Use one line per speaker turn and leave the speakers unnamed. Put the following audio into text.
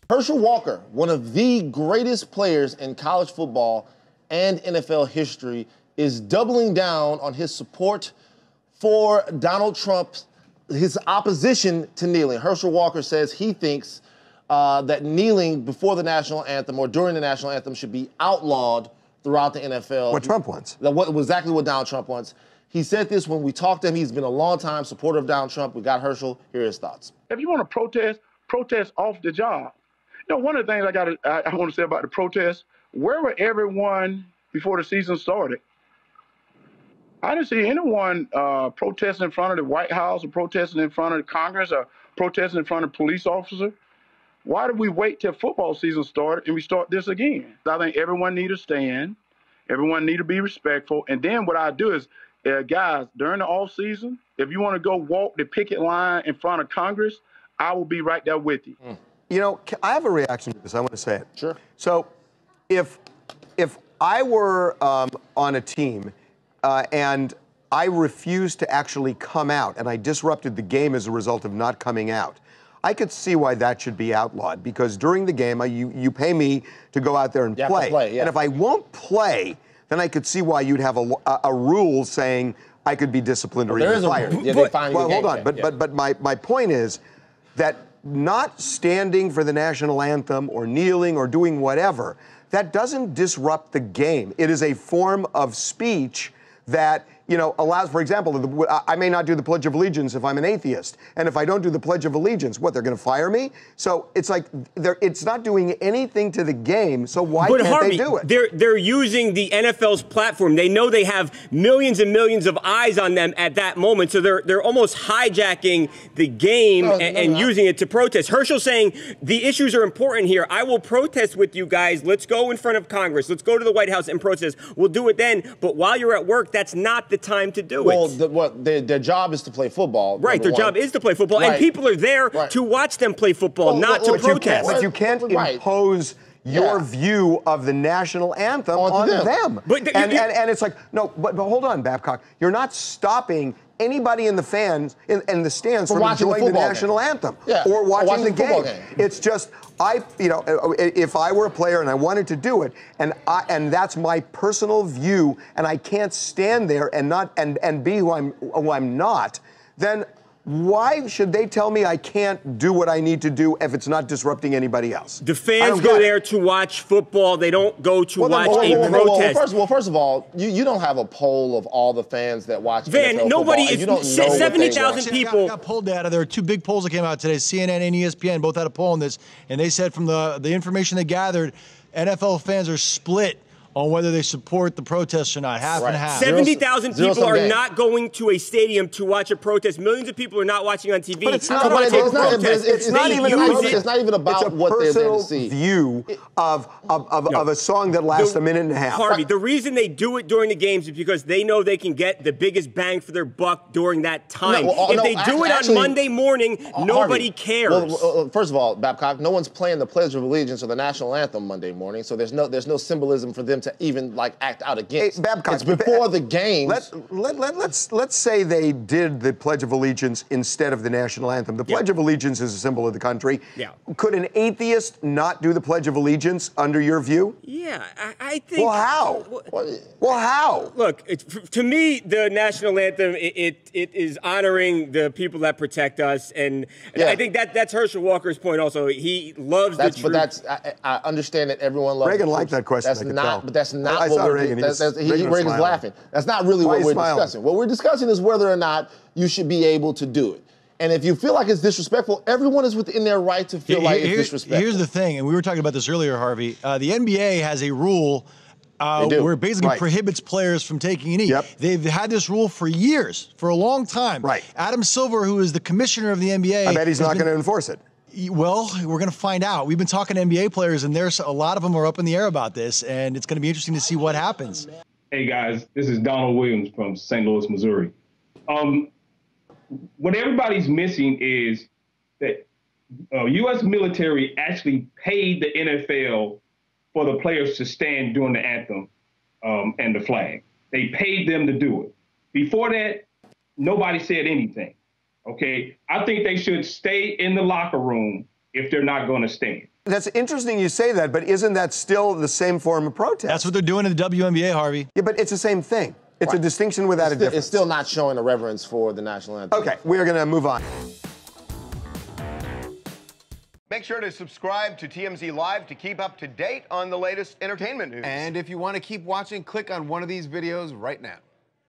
Herschel Walker, one of the greatest players in college football and NFL history, is doubling down on his support for Donald Trump, his opposition to kneeling. Herschel Walker says he thinks that kneeling before the national anthem or during the national anthem should be outlawed throughout the NFL.
What Trump wants.
Exactly what Donald Trump wants. He said this when we talked to him. He's been a long-time supporter of Donald Trump. We got Herschel. Here are his thoughts.
If you want to protest off the job. You know, one of the things I want to say about the protests, where were everyone before the season started? I didn't see anyone protesting in front of the White House or protesting in front of Congress or protesting in front of police officers. Why did we wait till football season started and we start this again? I think everyone need to stand. Everyone need to be respectful. And then what I do is, guys, during the off season, if you want to go walk the picket line in front of Congress, I will be right there with you.
You know, I have a reaction to this. I want to say it.
Sure.
So, if I were on a team and I refused to actually come out and I disrupted the game as a result of not coming out, I could see why that should be outlawed, because during the game, you pay me to go out there and play. And if I won't play, then I could see why you'd have a rule saying I could be disciplined or even fired. Hold on. But my point is that not standing for the national anthem or kneeling or doing whatever, that doesn't disrupt the game. It is a form of speech that, you know, allows, for example, I may not do the Pledge of Allegiance if I'm an atheist. And if I don't do the Pledge of Allegiance, what, they're going to fire me? So it's like, it's not doing anything to the game, so why can't they do it?
They're using the NFL's platform. They know they have millions and millions of eyes on them at that moment, so they're almost hijacking the game and using it to protest. Herschel saying, the issues are important here. I will protest with you guys. Let's go in front of Congress. Let's go to the White House and protest. We'll do it then, but while you're at work, that's not the time to do it.
Well, their job is to play football.
Right, their job is to play football, and people are there to watch them play football, not to protest.
But you can't impose your view of the national anthem on them. And it's like, no, but hold on, Babcock. You're not stopping anybody in the stands from enjoying the national anthem or watching the game. It's just, if I were a player and I wanted to do it, and that's my personal view, and I can't stand there and be who I'm not, then why should they tell me I can't do what I need to do if it's not disrupting anybody else?
The fans go there to watch football. They don't go to watch a protest.
First of all, you don't have a poll of all the fans that watch
Van, nobody, it's 70,000 people.
Got pulled data. There are two big polls that came out today. CNN and ESPN both had a poll on this, and they said from the information they gathered, NFL fans are split on whether they support the protests or not, half and half.
70,000 people are not going to a stadium to watch a protest. Millions of people are not watching on TV.
But it's not even about what they're there to see.
It's a personal view of a song that lasts a minute and a half.
Harvey, the reason they do it during the games is because they know they can get the biggest bang for their buck during that time. If they do it on Monday morning, nobody cares.
Well, first of all, Babcock, no one's playing the Pledge of Allegiance or the national anthem Monday morning, so there's no symbolism for them to even act out against.
Hey, Babcock,
it's before the games.
Let's say they did the Pledge of Allegiance instead of the national anthem. The Pledge of Allegiance is a symbol of the country. Could an atheist not do the Pledge of Allegiance under your view?
Yeah, I think.
Well, how? Well, how?
Look, to me, the national anthem, it is honoring the people that protect us, and I think that's Herschel Walker's point. Also, he loves the truth.
But I understand that everyone loves.
Reagan liked that question.
That's not what we're discussing. Reagan's laughing. That's not really what we're discussing. What we're discussing is whether or not you should be able to do it. And if you feel like it's disrespectful, everyone is within their right to feel like it's disrespectful.
Here's the thing, and we were talking about this earlier, Harvey. The NBA has a rule where it basically prohibits players from taking a knee. They've had this rule for years, for a long time. Adam Silver, who is the commissioner of the NBA,
I bet he's not going to enforce it.
Well, we're going to find out. We've been talking to NBA players, and there's a lot of them are up in the air about this, and it's going to be interesting to see what happens.
Hey, guys, this is Donald Williams from St. Louis, Missouri. What everybody's missing is that U.S. military actually paid the NFL for the players to stand during the anthem and the flag. They paid them to do it. Before that, nobody said anything. Okay, I think they should stay in the locker room if they're not going to stand.
That's interesting you say that, but isn't that still the same form of protest?
That's what they're doing in the WNBA, Harvey.
Yeah, but it's the same thing. It's a distinction without a difference.
It's still not showing a reverence for the national anthem.
Okay, we're going to move on. Make sure to subscribe to TMZ Live to keep up to date on the latest entertainment news.
And if you want to keep watching, click on one of these videos right now.